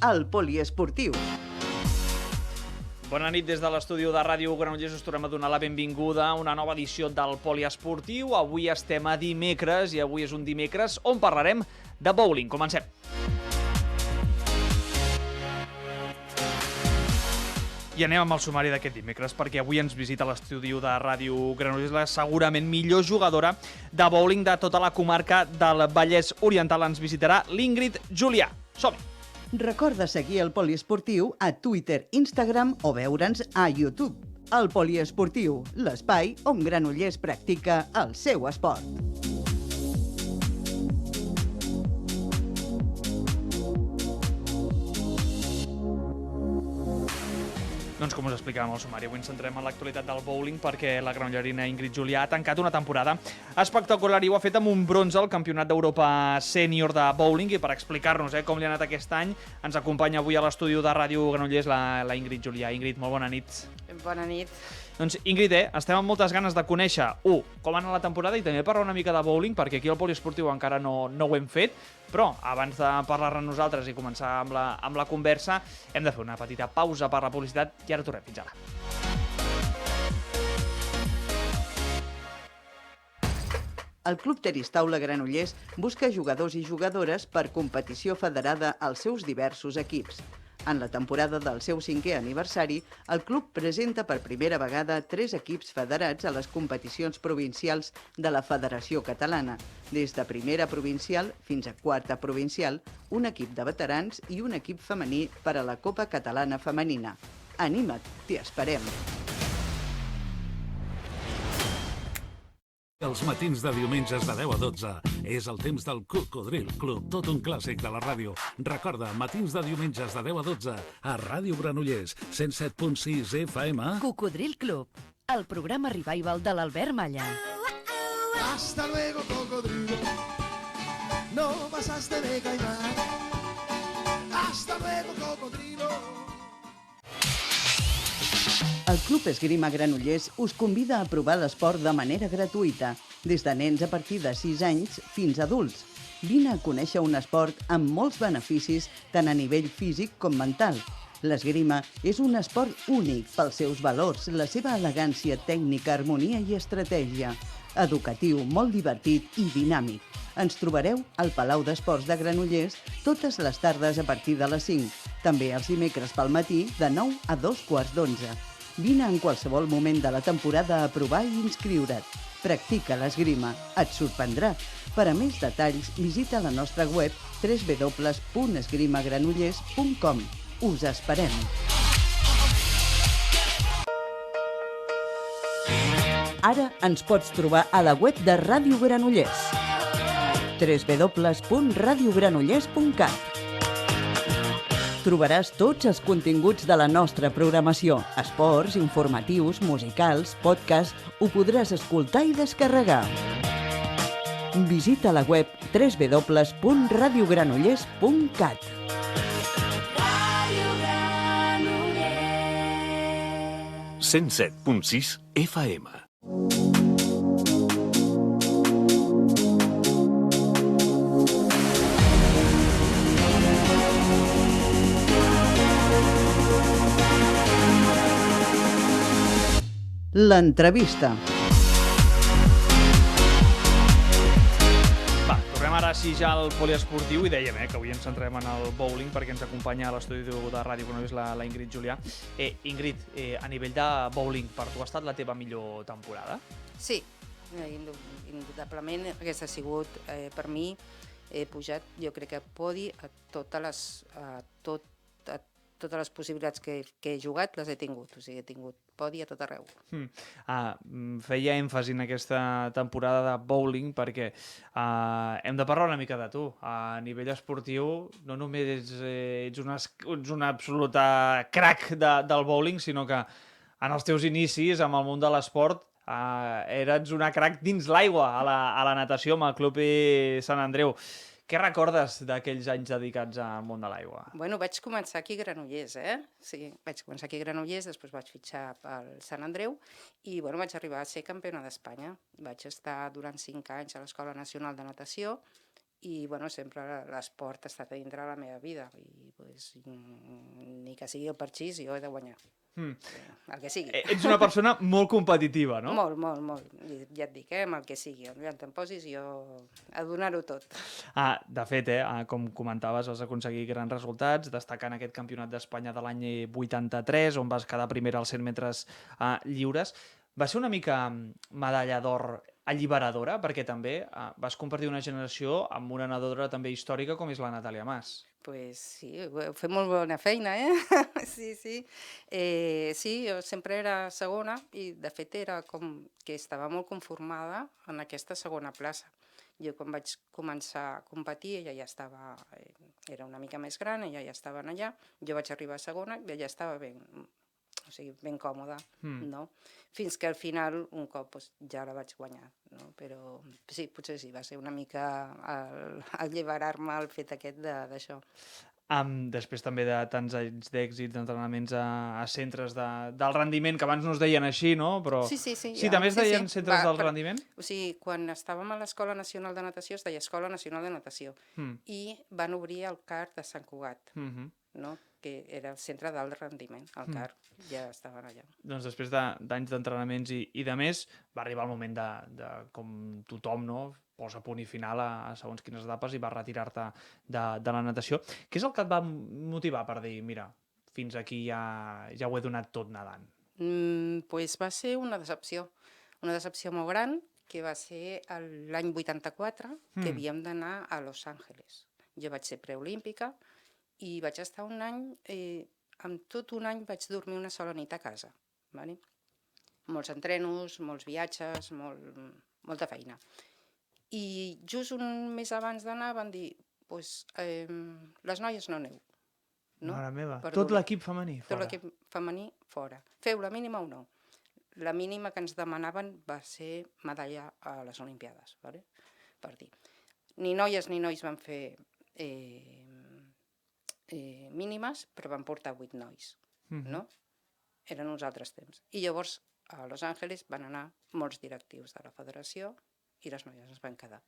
al poliesportiu. Bona nit des de l'estudi de Ràdio Granollers. Us tornem a donar la benvinguda a una nova edició del Poliesportiu. Avui estem a dimecres i avui és un dimecres on parlarem de bowling. Comencem. I anem amb el sumari d'aquest dimecres, perquè avui ens visita a l'estudi de Ràdio Granollers la segurament millor jugadora de bowling de tota la comarca del Vallès Oriental. Ens visitarà l'Ingrid Julià. Som-hi! Recorda seguir el Poliesportiu a Twitter, Instagram o veure'ns a YouTube. El Poliesportiu, l'espai on Granollers practica el seu esport. Doncs com us explicàvem al sumari, avui ens centrem en l'actualitat del bowling perquè la granollerina Ingrid Julià ha tancat una temporada espectacular i ho ha fet amb un bronze al Campionat d'Europa Sènior de Bowling. I per explicar-nos com li ha anat aquest any ens acompanya avui a l'estudi de Ràdio Granollers la Ingrid Julià. Ingrid, molt bona nit. Bona nit. Doncs Ingrid, estem amb moltes ganes de conèixer com ha anat la temporada i també parlar una mica de bowling, perquè aquí al Poliesportiu encara no ho hem fet, però abans de parlar-ne nosaltres i començar amb la conversa hem de fer una petita pausa per la publicitat i ara tornem. Fins ara. El Club Tenis Taula Granollers busca jugadors i jugadores per competició federada als seus diversos equips. En la temporada del seu 5è aniversari, el club presenta per primera vegada 3 equips federats a les competicions provincials de la Federació Catalana, des de primera provincial fins a quarta provincial, un equip de veterans i un equip femení per a la Copa Catalana Femenina. Anima't, t'hi esperem! Els matins de diumenges de 10 a 12 és el temps del Cocodril Club, tot un clàssic de la ràdio. Recorda, matins de diumenges de 10 a 12 a Ràdio Granollers, 107.6 FM. Cocodril Club, el programa revival de l'Albert Malla. Hasta luego, cocodrilo. No pasaste de caimán. Hasta luego, cocodrilo. El Club Esgrima Granollers us convida a provar l'esport de manera gratuïta, des de nens a partir de 6 anys fins a adults. Vine a conèixer un esport amb molts beneficis tant a nivell físic com mental. L'esgrima és un esport únic pels seus valors, la seva elegància tècnica, harmonia i estratègia. Educatiu, molt divertit i dinàmic. Ens trobareu al Palau d'Esports de Granollers totes les tardes a partir de les 5. També els dimecres pel matí de 9 a 2:15. Vine en qualsevol moment de la temporada a provar i inscriure't. Practica l'esgrima, et sorprendrà. Per a més detalls, visita la nostra web www.esgrimagranollers.com. Us esperem! Ara ens pots trobar a la web de Ràdio Granollers. www.radiogranollers.cat. Trobaràs tots els continguts de la nostra programació, esports, informatius, musicals, podcasts, ho podràs escoltar i descarregar. Visita la web www.radiogranollers.cat. 107.6 FM. L'entrevista. Va, tornem ara sí ja al poliesportiu i dèiem que avui ens centrem en el bowling perquè ens acompanya a l'estudi de Ràdio Granollers la Ingrid Julià. Ingrid, a nivell de bowling, per tu ha estat la teva millor temporada? Sí, indubtablement aquesta ha sigut per mi, he pujat, jo crec que podi a totes les possibilitats que he jugat les he tingut, o sigui, he tingut podi a tot arreu. Feia èmfasi en aquesta temporada de bowling perquè hem de parlar una mica de tu. A nivell esportiu no només ets una absoluta crack del bowling, sinó que en els teus inicis amb el món de l'esport eres una crack dins l'aigua a la natació amb el Club Sant Andreu. Què recordes d'aquells anys dedicats al món de l'aigua? Bueno, vaig començar aquí a Granollers, Sí, vaig començar aquí a Granollers, després vaig fitxar pel Sant Andreu i vaig arribar a ser campiona d'Espanya. Vaig estar durant 5 anys a l'Escola Nacional de Natació i bueno, sempre l'esport ha estat a dintre de la meva vida i pues, ni que sigui el parxís jo he de guanyar. El que sigui. Ets una persona molt competitiva, no? Molt, molt, molt. I ja et dic, amb el que sigui, on te'n posis jo a donar-ho tot. De fet, com comentaves, vas aconseguir grans resultats, destacant aquest campionat d'Espanya de l'any 83, on vas quedar primera als 100 metres lliures. Va ser una mica medalla d'or alliberadora, perquè també vas compartir una generació amb una nedadora també històrica com és la Natàlia Mas. Pues sí, heu fet molt bona feina, Sí, sí. Sí, jo sempre era segona i de fet era com que estava molt conformada en aquesta segona plaça. Jo quan vaig començar a competir ella ja estava, era una mica més gran, ella ja estava allà, jo vaig arribar a segona i ella estava ben còmoda, no? Fins que al final, un cop, ja la vaig guanyar, no? Però sí, potser sí, va ser una mica alliberar-me el fet aquest d'això. Després també de tants anys d'èxits, d'entrenaments a centres del rendiment, que abans no es deien així, no? Però... Sí. Sí, també es deien centres del rendiment? O sigui, quan estàvem a l'Escola Nacional de Natació es deia Escola Nacional de Natació i van obrir el CAR de Sant Cugat, no? Que era el centre d'alt rendiment, el CAR, ja estaven allà. Doncs després d'anys d'entrenaments i de més, va arribar el moment de com tothom, no?, posa punt i final a segons quines etapes i va retirar-te de la natació. Què és el que et va motivar per dir, mira, fins aquí ja ho he donat tot nedant? Pues va ser una decepció molt gran, que va ser l'any 84, que havíem d'anar a Los Angeles. Jo vaig ser preolímpica, i vaig estar un any, amb tot un any vaig dormir una sola nit a casa. Vale? Molts entrenos, molts viatges, molta feina. I just un mes abans d'anar van dir, les noies no aneu. No? Mare meva, tot l'equip femení fora. Tot l'equip femení fora. Feu la mínima o no? La mínima que ens demanaven va ser medalla a les Olimpiades. Vale? Per dir. Ni noies ni nois van fer mínimes, però van portar 8 nois, no? Eren uns altres temps. I llavors a Los Angeles van anar molts directius de la federació i les noies es van quedar.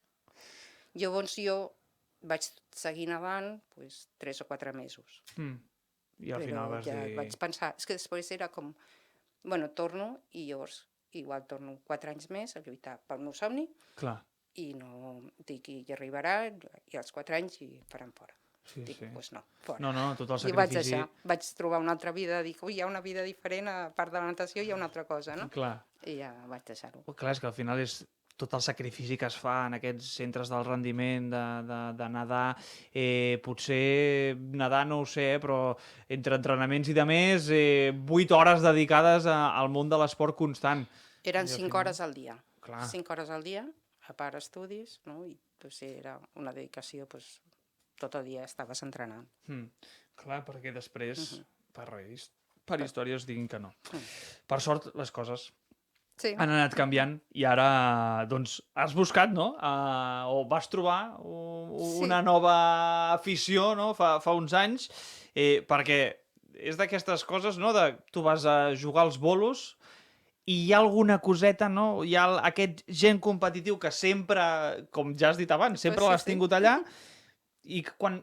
Llavors jo vaig seguir nedant 3 o 4 mesos. I al final vas dir... Vaig pensar, és que després era com, torno i llavors igual torno 4 anys més a lluitar pel meu somni. Clar. I no dic, hi arribarà, i als 4 anys hi faran fora. Dic, no, fora. No, tot el sacrifici... I vaig deixar, vaig trobar una altra vida, dic, hi ha una vida diferent, a part de la natació hi ha una altra cosa, no? Clar. I ja vaig deixar-ho. Clar, és que al final és tot el sacrifici que es fa en aquests centres del rendiment, de nedar, potser nedar no ho sé, però entre entrenaments i de més, 8 hores dedicades al món de l'esport constant. Eren 5 hores al dia. Clar. 5 hores al dia, a part estudis, no? I era una dedicació, tot el dia estaves entrenant. Clar, perquè després, per històries, diguin que no. Per sort, les coses han anat canviant i ara, doncs, has buscat, no? O vas trobar una nova afició, no?, fa uns anys, perquè és d'aquestes coses, no?, tu vas a jugar als bolos i hi ha alguna coseta, no?, hi ha aquest gent competitiu que sempre, com ja has dit abans, sempre l'has tingut allà, i quan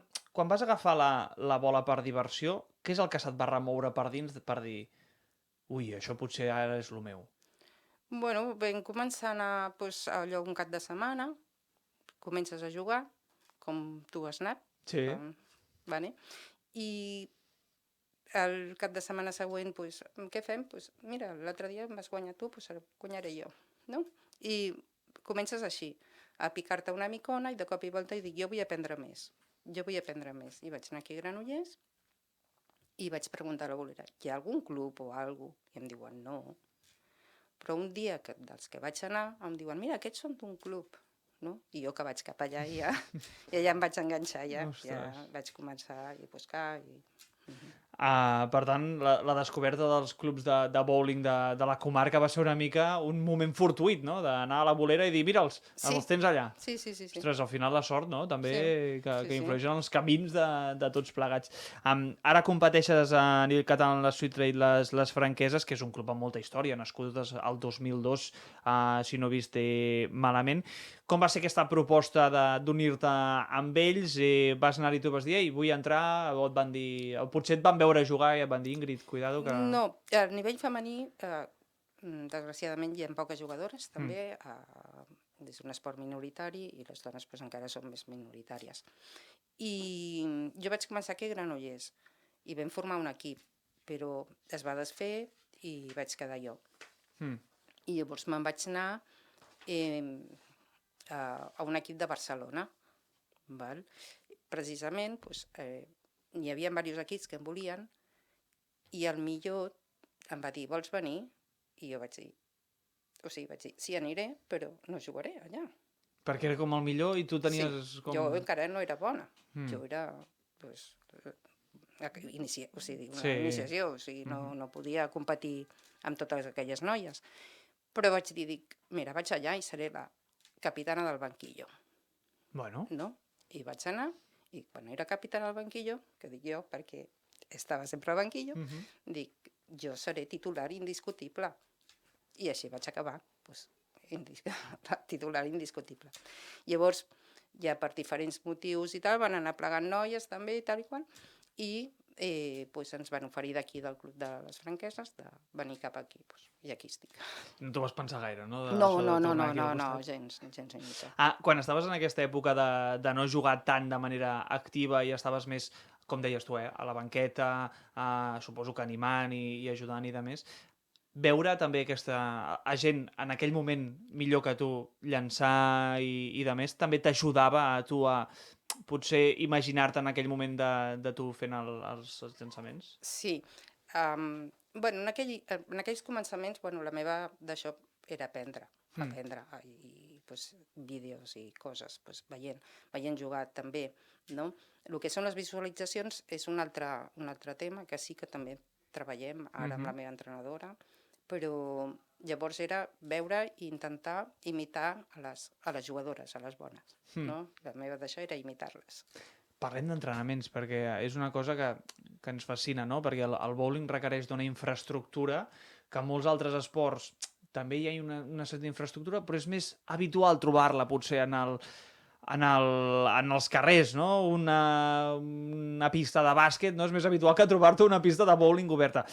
vas agafar la bola per diversió, què és el que se't va remoure per dins per dir, ui, això potser ara és el meu? Bueno, vam començar a anar allò un cap de setmana, comences a jugar, com tu has anat. Sí. I el cap de setmana següent, què fem? Mira, l'altre dia em vas guanyar tu, el guanyaré jo. No? I comences així, a picar-te una micona i de cop i volta i dic, jo vull aprendre més. I vaig anar aquí a Granollers i vaig preguntar a la bolera, hi ha algun club o alguna cosa? I em diuen, no. Però un dia dels que vaig anar em diuen, mira, aquests són d'un club. No? I jo que vaig cap allà i allà em vaig enganxar, ja vaig començar a buscar. Per tant, la descoberta dels clubs de bowling de la comarca va ser una mica un moment fortuït, no? D'anar a la bolera i dir, mira'ls, Sí. els tens allà. Sí. Ostres, al final la sort, no? També Sí. que Sí. influeix en els camins de tots plegats. Ara competeixes a nivell català en la Sweet Trade les Franqueses, que és un club amb molta història, nascut al 2002, si no he vist malament. Com va ser aquesta proposta d'unir-te amb ells? Vas anar-hi i tu vas dir, ei, vull entrar, o et van dir... O potser et van veure jugar i et van dir, Ingrid, cuidado que... No, a nivell femení, desgraciadament hi ha poques jugadores, també. És un esport minoritari i les dones pues, encara són més minoritàries. I jo vaig començar aquí a Granollers i vam formar un equip, però es va desfer i vaig quedar jo. I llavors me'n vaig anar a un equip de Barcelona. Val? Precisament pues, hi havia diversos equips que em volien i el millor em va dir, vols venir? I jo vaig dir, sí, aniré, però no jugaré allà. Perquè era com el millor i tu tenies... Sí, jo encara no era bona. Jo era pues, una iniciació, o sigui, no podia competir amb totes aquelles noies. Però vaig dir, mira, vaig allà i seré la capitana del banquillo. Bueno. No? I vaig anar, i quan era capitana del banquillo, que dic jo, perquè estava sempre al banquillo, dic, jo seré titular indiscutible. I així vaig acabar, pues, titular indiscutible. Llavors, ja per diferents motius i tal, van anar plegant noies també i tal i qual, i pues, ens van oferir d'aquí del Club de les Franqueses de venir cap aquí, pues, i aquí estic. No t'ho vas pensar gaire, no? No, gens ni mica. Quan estaves en aquesta època de no jugar tant de manera activa i estaves més, com deies tu, a la banqueta, suposo que animant i ajudant i de més, veure també aquesta gent en aquell moment millor que tu llançar i de més, també t'ajudava a tu a potser imaginar-te en aquell moment de tu fent els llançaments? Sí. En aquells començaments, la meva d'això era aprendre i pues, vídeos i coses, pues, veient jugar també, no? El que són les visualitzacions és un altre tema que sí que també treballem ara amb la meva entrenadora, però llavors era veure i intentar imitar a les jugadores, a les bones. No? La meva d'això era imitar-les. Parlem d'entrenaments, perquè és una cosa que ens fascina, no? Perquè el bowling requereix d'una infraestructura que en molts altres esports també hi ha una certa infraestructura, però és més habitual trobar-la potser en els carrers, no? Una pista de bàsquet, no? És més habitual que trobar-te una pista de bowling oberta.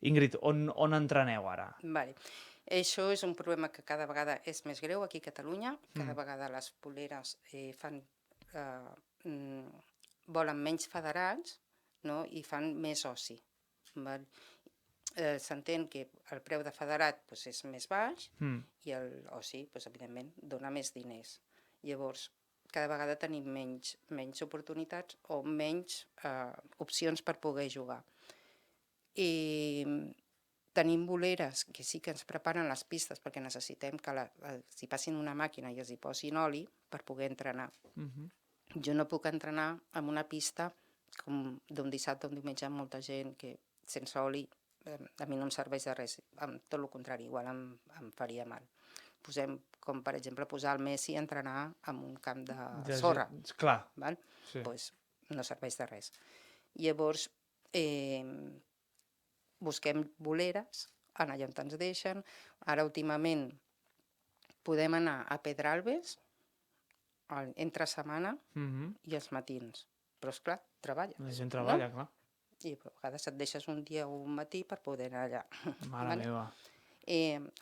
Ingrid, on entreneu ara? Vale. Això és un problema que cada vegada és més greu aquí a Catalunya. Cada vegada les boleres volen menys federats, no? I fan més oci. Val? S'entén que el preu de federat pues, és més baix i l'oci, pues, evidentment, dona més diners. Llavors, cada vegada tenim menys oportunitats o menys opcions per poder jugar. I tenim boleres que sí que ens preparen les pistes perquè necessitem que s'hi passin una màquina i els hi posin oli per poder entrenar. Jo no puc entrenar en una pista com d'un dissabte o un diumenge amb molta gent que sense oli a mi no em serveix de res, tot el contrari, igual em faria mal. Posem, com per exemple posar el Messi a entrenar en un camp de sorra. Clar. Val? Sí. Pues no serveix de res. Llavors, busquem boleres, allà on ens deixen. Ara, últimament, podem anar a Pedralbes entre setmana i els matins. Però, esclar, treballa. La gent treballa, clar. I a vegades et deixes un dia o un matí per poder anar allà. Mare meva.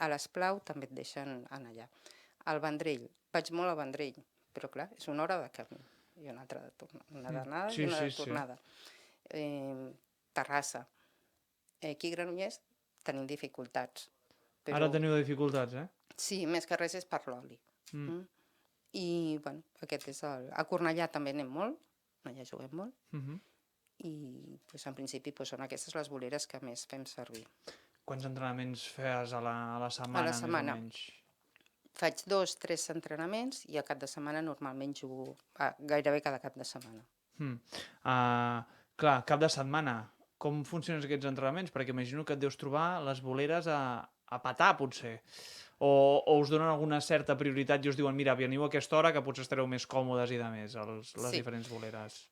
A l'Esplau també et deixen anar allà. Al Vendrell, vaig molt al Vendrell, però clar, és una hora de camí. I una altra d'anada i una de tornada. Terrassa. Aquí a Granollers tenim dificultats. Ara teniu dificultats, Sí, més que res és per l'oli. I, bueno, aquest és a Cornellà també anem molt, allà juguem molt. I en principi són aquestes les boleres que més fem servir. Quants entrenaments fes a la setmana? A la setmana. Faig 2-3 entrenaments i a cap de setmana normalment jugo gairebé cada cap de setmana. Clar, cap de setmana. com funcionen aquests entrenaments? Perquè imagino que et deus trobar les boleres a petar, potser. O us donen alguna certa prioritat i us diuen, mira, veniu a aquesta hora que potser estareu més còmodes i de més, les diferents boleres.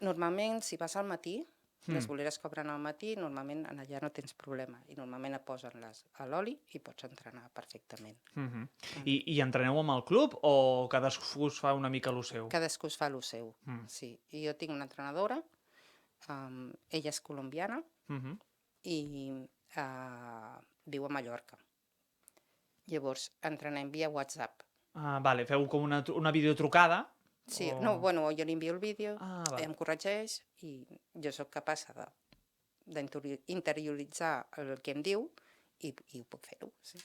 Normalment, si vas al matí, les boleres que obren al matí, normalment allà no tens problema. I normalment et posen a l'oli i pots entrenar perfectament. I entreneu amb el club o cadascú us fa una mica lo seu? Cadascú es fa el seu, sí. I jo tinc una entrenadora, ella és colombiana i viu a Mallorca. Llavors, entrenem via WhatsApp. Vale, feu com una videotrucada. Sí, no, bueno, jo li envio el vídeo, em corregeix i jo sóc capaç d'interioritzar el que em diu i ho puc fer-ho, sí.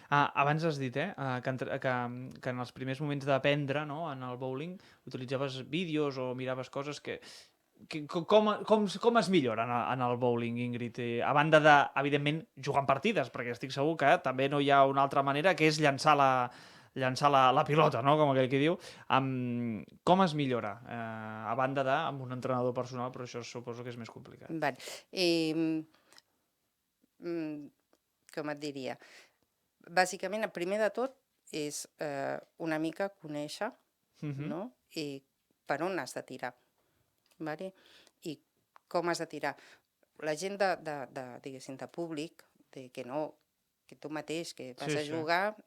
Abans has dit que en els primers moments d'aprendre, no, en el bowling utilitzaves vídeos o miraves coses que com es millora en el bowling, Ingrid? A banda de, evidentment, jugar en partides, perquè estic segur que també no hi ha una altra manera que és llançar la pilota, no? Com aquell que diu. Com es millora? A banda amb un entrenador personal, però això suposo que és més complicat. Com et diria? Bàsicament, el primer de tot és una mica conèixer i per on has de tirar. I com has de tirar. La gent diguéssim, de públic, que tu mateix, que vas a jugar,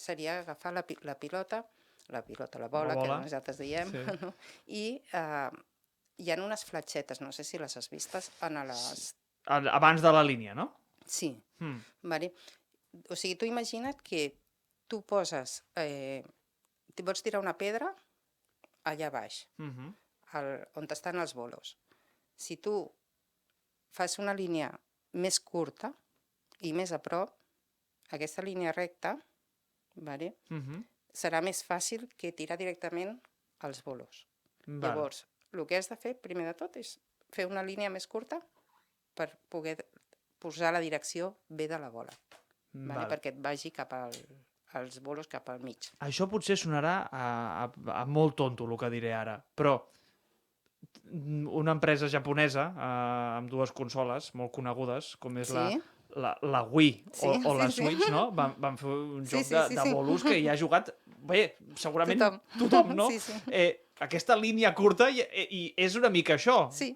seria agafar la pilota, la bola, que nosaltres diem, i hi ha unes fletxetes, no sé si les has vistes, abans de la línia, no? Sí. O sigui, tu imagina't que tu poses, vols tirar una pedra allà baix, on estan els bolos. Si tu fas una línia més curta i més a prop, aquesta línia recta, serà més fàcil que tirar directament als bolos. Llavors, el que has de fer, primer de tot, és fer una línia més curta per poder posar la direcció bé de la bola, perquè et vagi cap als bolos cap al mig. Això potser sonarà a molt tonto, el que diré ara, però una empresa japonesa amb dues consoles molt conegudes, com és la Wii o la Switch, no? Van fer un joc de bolos que hi ha jugat, bé, segurament tothom, no? Aquesta línia curta i és una mica això. Sí.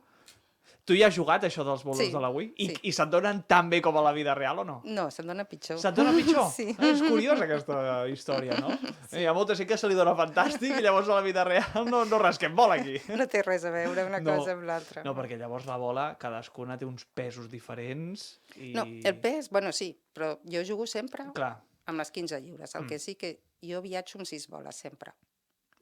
Tu hi has jugat, això dels bolos de la Wii? I se't donen tan bé com a la vida real o no? No, se't dona pitjor. Se't dona pitjor? Sí. És curiosa aquesta història, no? Hi ha molta gent que se li dona fantàstic i llavors a la vida real no rasquem bola aquí. No té res a veure una cosa amb l'altra. No, perquè llavors la bola, cadascuna té uns pesos diferents i... No, el pes, bueno, sí, però jo jugo sempre amb les 15 lliures. El que sí que jo viatjo amb 6 boles, sempre.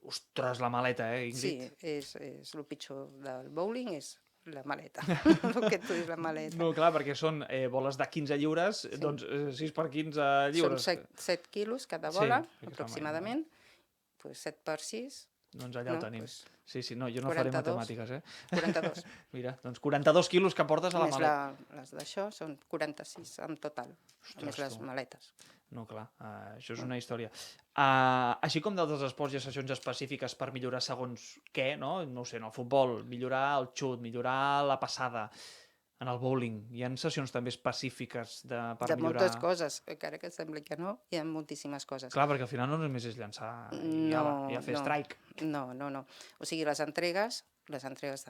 Ostres, la maleta, Ingrid? Sí, és el pitjor del bowling, és la maleta, el que tu dius, la maleta. No, clar, perquè són boles de 15 lliures, doncs 6 per 15 lliures. Són 7 quilos cada bola, aproximadament, 7 per 6... Doncs allà ho tenim. Sí, no, jo no faré matemàtiques, 42. Mira, doncs 42 quilos que portes a la maleta. Les d'això són 46 en total, més les maletes. No, clar, això és una història. Així com d'altres esports hi ha sessions específiques per millorar segons què, no? No ho sé, en el futbol, millorar el xut, millorar la passada. En el bowling hi ha sessions també específiques per millorar... De moltes coses, encara que sembli que no, hi ha moltíssimes coses. Clar, perquè al final no només és llançar i fer strike. No. O sigui, les entregues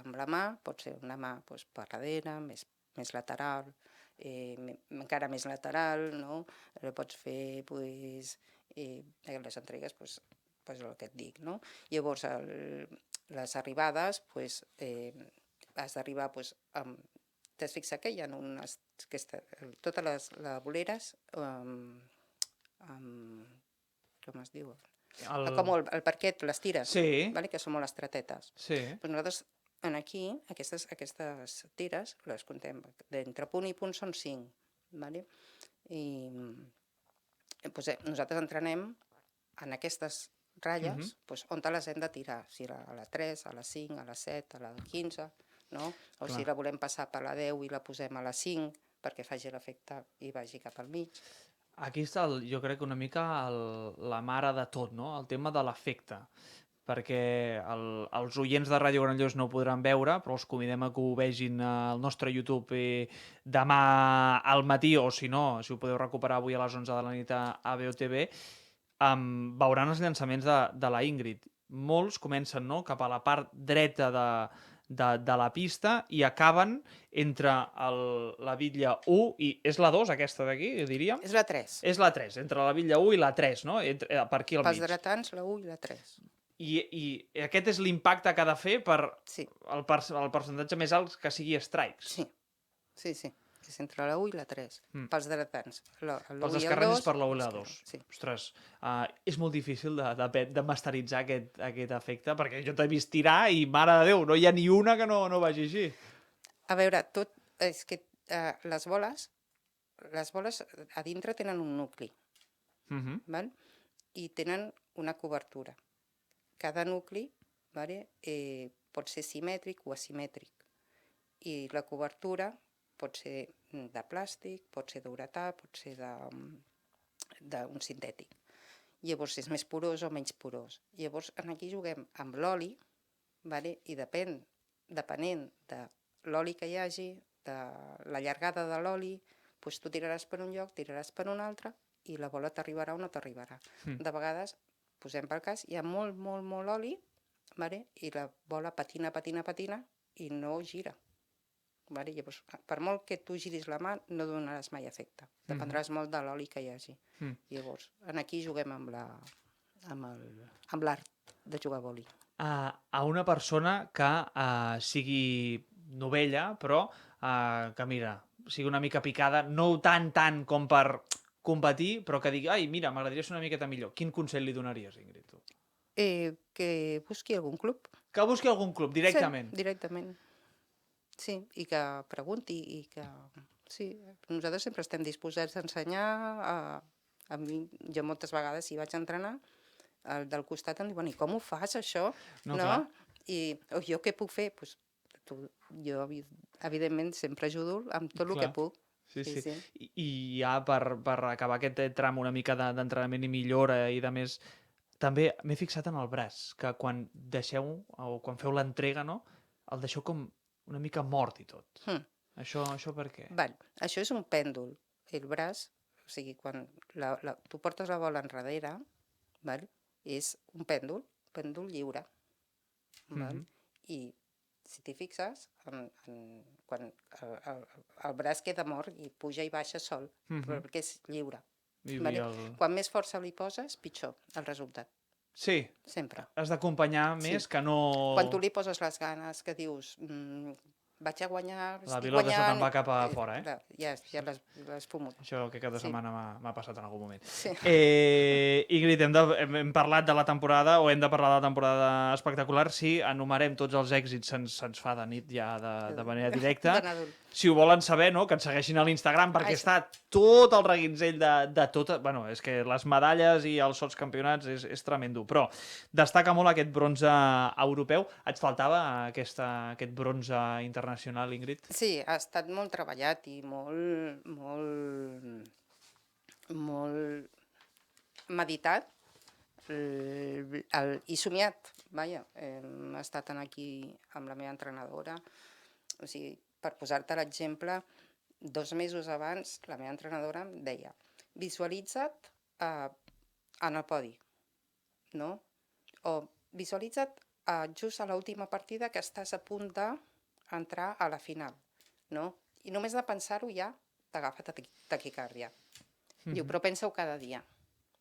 amb la mà, pot ser una mà per darrere, més lateral, encara més lateral, no? Pots fer les entregues, el que et dic, no? Llavors, les arribades, has d'arribar amb... T'has fixat que hi ha totes les boleres, com es diu? Com el parquet, les tires, que són molt estretetes. Nosaltres, aquí, aquestes tires, les contem, d'entre punt i punt són 5. I nosaltres entrenem en aquestes ratlles on les hem de tirar, si a la 3, a la 5, a la 7, a la 15... O si la volem passar per la 10 i la posem a la 5 perquè faci l'efecte i vagi cap al mig. Aquí està, jo crec, una mica la mare de tot, no? El tema de l'efecte. perquè els oients de Ràdio Granollers no ho podran veure, però els convidem a que ho vegin al nostre YouTube demà al matí, o si no, si ho podeu recuperar avui a les 11 de la nit a BOTV, veuran els llançaments de la Ingrid. Molts comencen, no?, cap a la part dreta de la pista i acaben entre la bitlla 1 i... És la 2, aquesta d'aquí, diríem? És la 3. És la 3, entre la bitlla 1 i la 3, no? Per aquí al mig. Pels dretans, la 1 i la 3. I aquest és l'impacte que ha de fer per Sí. el percentatge més alt que sigui strikes. Sí. És entre la 1 i la 3. Pels dretans. Pels esquerrans és per la 1 i la 2. Sí. Ostres, és molt difícil de masteritzar aquest efecte, perquè jo t'he vist tirar i, mare de Déu, no hi ha ni una que no vagi així. A veure, tot... És que les boles a dintre tenen un nucli, val? I tenen una cobertura. Cada nucli, vale, pot ser simètric o asimètric. I la cobertura pot ser de plàstic, pot ser d'uretà, pot ser d'un sintètic. Llavors és més porós o menys porós. Llavors aquí juguem amb l'oli, vale? I depenent de l'oli que hi hagi, de la llargada de l'oli, doncs tu tiraràs per un lloc, tiraràs per un altre i la bola t'arribarà o no t'arribarà. De vegades, posem pel cas, hi ha molt oli, vale? I la bola patina i no gira. Vale? Llavors, per molt que tu giris la mà, no donaràs mai efecte. Dependràs molt de l'oli que hi hagi. Llavors, aquí juguem amb l'art de jugar a boli. A una persona que sigui novella, però que, mira, sigui una mica picada, no tant com per competir, però que digui, ai, mira, m'agradaria ser una miqueta millor. Quin consell li donaries, Ingrid, tu? Que busqui algun club. Que busqui algun club, directament. Sí, directament. Sí, i que pregunti, i que... Sí, nosaltres sempre estem disposats a ensenyar. A mi, jo moltes vegades hi vaig entrenar, del costat em diuen, i com ho fas, això? No? I jo què puc fer? Pues, jo, evidentment, sempre ajudo amb tot el que puc. Sí. I ja per acabar aquest tram una mica d'entrenament i millora i de més, també m'he fixat en el braç, que quan deixeu, o quan feu l'entrega, no?, el deixeu com una mica mort i tot. Això per què? Això és un pèndol. El braç, o sigui, quan tu portes la bola enrere, és un pèndol lliure. I si t'hi fixes, quan el braç queda mort i puja i baixa sol, perquè és lliure. Quan més força li poses, pitjor el resultat. Sí. Sempre. Has d'acompanyar més que no... Quan tu li poses les ganes, que dius, vaig a guanyar... La pilota se te'n va cap a fora, Ja l'has fumut. Això que cada setmana m'ha passat en algun moment. Sí. Ingrid, hem parlat de la temporada, o hem de parlar de la temporada espectacular. Si enumerem tots els èxits, se'ns fa de nit ja de manera directa. Si ho volen saber, no?, que ens segueixin a l'Instagram, perquè està tot el reguitzell de tot... Bueno, és que les medalles i els sotscampionats és tremendo, però destaca molt aquest bronze europeu. Et faltava aquest bronze internacional, Ingrid? Sí, ha estat molt treballat i molt meditat i somiat. Vaja, hem estat aquí amb la meva entrenadora, o sigui, per posar-te l'exemple, 2 mesos abans la meva entrenadora em deia, visualitza't en el podi, no? O visualitza't just a l'última partida que estàs a punt d'entrar a la final, no? I només de pensar-ho ja t'agafa taquicàrdia. Diu, però pensa-ho cada dia,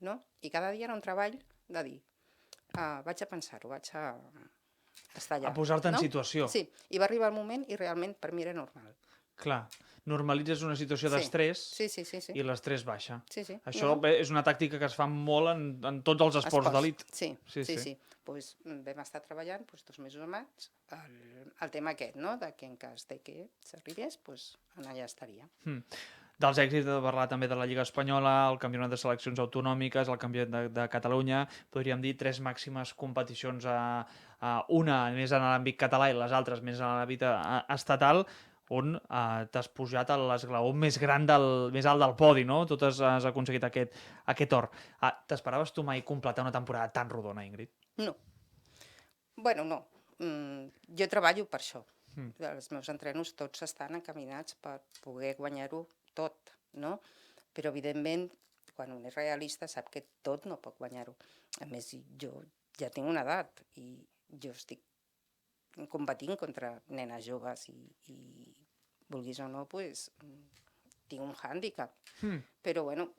no? I cada dia era un treball de dir, vaig a pensar-ho, vaig a estar allà. A posar-te en situació. Sí, i va arribar el moment i realment per mi era normal. Clar, normalitzes una situació d'estrès i l'estrès baixa. Sí. Això és una tàctica que es fa molt en tots els esports d'elit. Sí. Pues vam estar treballant 2 mesos abans el tema aquest, no?, de que en cas de que s'arribés, allà estaria. Dels èxits de parlar també de la Lliga Espanyola, el Campionat de Seleccions Autonòmiques, el Campionat de Catalunya, podríem dir 3 màximes competicions, una més en l'àmbit català i les altres més en l'àmbit estatal, on t'has pujat a l'esglaó més alt del podi, no? Totes has aconseguit aquest or. T'esperaves tu mai completar una temporada tan rodona, Ingrid? No. Bueno, no. Jo treballo per això. Els meus entrenos tots estan encaminats per poder guanyar-ho tot, no? Però, evidentment, quan un és realista sap que tot no pot guanyar-ho. A més, jo ja tinc una edat i jo estic competint contra nenes joves i vulguis o no, pues, tinc un hàndicap. Però, bueno,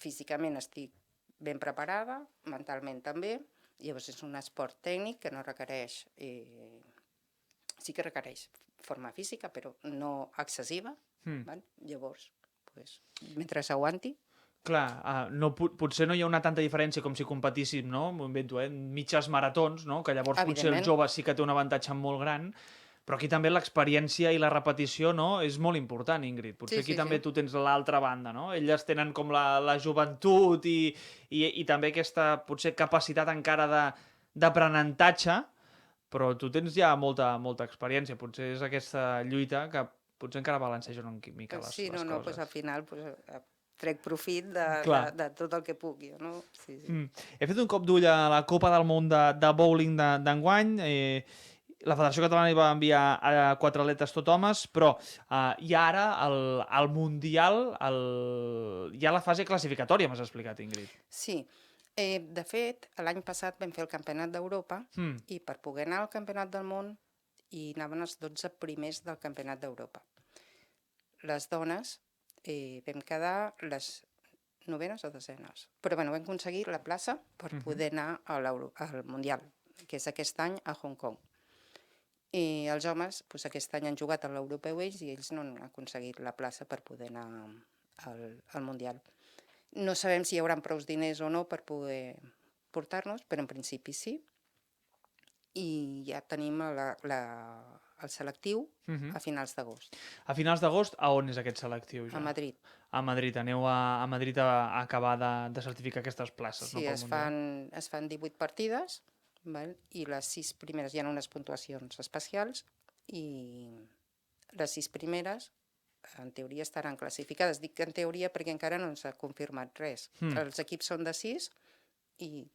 físicament estic ben preparada, mentalment també. Llavors és un esport tècnic que no requereix... sí que requereix forma física, però no excessiva. Llavors, pues, mentre s'aguanti... Clar, potser no hi ha una tanta diferència com si competíssim, no? M'ho invento, mitges maratons, no? Que llavors potser el jove sí que té un avantatge molt gran, però aquí també l'experiència i la repetició, no? És molt important, Ingrid. Potser aquí també tu tens l'altra banda, no? Elles tenen com la joventut i també aquesta potser capacitat encara d'aprenentatge, però tu tens ja molta experiència. Potser és aquesta lluita que potser encara balanceja una mica les coses. Sí, no, doncs al final trec profit de tot el que puc jo, no? Sí. He fet un cop d'ull a la Copa del Món de bowling d'enguany. La Federació Catalana hi va enviar 4 atletes tot homes, però i ara al Mundial hi ha la fase classificatòria, m'has explicat, Ingrid. Sí. De fet, l'any passat vam fer el Campionat d'Europa i per poder anar al Campionat del Món hi anaven els 12 primers del Campionat d'Europa. Les dones vam quedar les 9enes o 10enes, però bueno, vam aconseguir la plaça per poder anar al Mundial, que és aquest any a Hong Kong. I els homes aquest any han jugat a l'Europeu ells i ells no han aconseguit la plaça per poder anar al Mundial. No sabem si hi haurà prou diners o no per poder portar-nos, però en principi sí. I ja tenim el selectiu a finals d'agost. A finals d'agost, a on és aquest selectiu? Ja? A Madrid. A Madrid. Aneu a Madrid a acabar de certificar aquestes places, sí, no? Sí, es fan 18 partides, i les 6 primeres hi ha unes puntuacions especials i les 6 primeres en teoria estaran classificades. Dic que en teoria perquè encara no s'ha confirmat res. Els equips són de 6 i...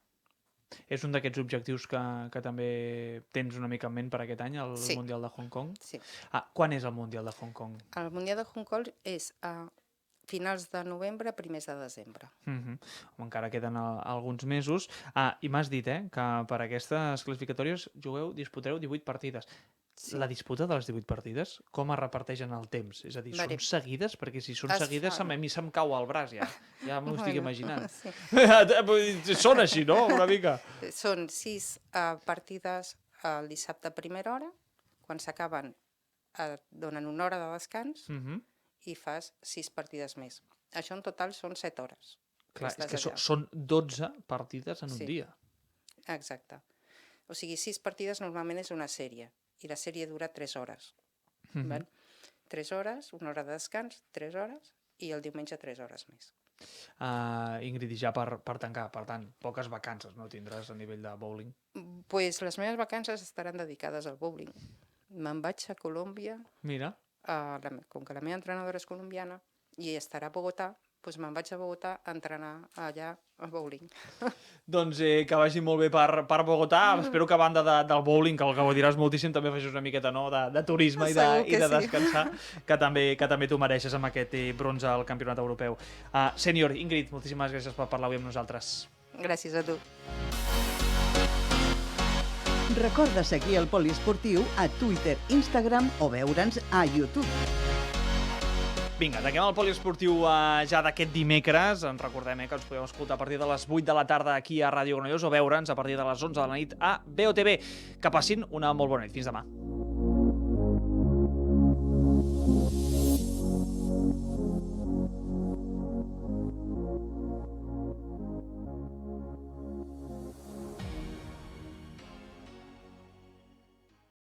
És un d'aquests objectius que també tens una mica en ment per aquest any, el Mundial de Hong Kong? Sí. Quan és el Mundial de Hong Kong? El Mundial de Hong Kong és a finals de novembre, primers de desembre. Encara queden alguns mesos. I m'has dit que per aquestes classificatòries disputareu 18 partides. Sí. La disputa de les 18 partides, com es reparteix en el temps? És a dir, són seguides? Perquè si són seguides, a mi se'm cau el braç, ja. Ja m'ho estic imaginant. Sí. Són així, no? Una mica. Són 6 partides el dissabte a primera hora. Quan s'acaben, donen una hora de descans i fas 6 partides més. Això en total són 7 hores. Clar, és que són 12 partides en un dia. Exacte. O sigui, 6 partides normalment és una sèrie. I la sèrie dura 3 hores. 3 hores, una hora de descans, 3 hores, i el diumenge 3 hores més. Ingrid, i ja per tancar, per tant, poques vacances no tindràs a nivell de bowling? Pues les meves vacances estaran dedicades al bowling. Me'n vaig a Colòmbia. Mira. Com que la meva entrenadora és colombiana i estarà a Bogotà, doncs me'n vaig a Bogotà a entrenar allà al bowling. Doncs que vagi molt bé per Bogotà. Espero que a banda del bowling, que el gaudiràs moltíssim, també facis una miqueta de turisme i de descansar, que també t'ho mereixes amb aquest bronze al Campionat Europeu. Sènior, Ingrid, moltíssimes gràcies per parlar avui amb nosaltres. Gràcies a tu. Recorda seguir el Poliesportiu a Twitter, Instagram o veure'ns a YouTube. Vinga, tanquem el Poliesportiu ja d'aquest dimecres. Ens recordem que ens podeu escoltar a partir de les 8 de la tarda aquí a Ràdio Granollers o veure'ns a partir de les 11 de la nit a BOTV. Que passin una molt bona nit. Fins demà.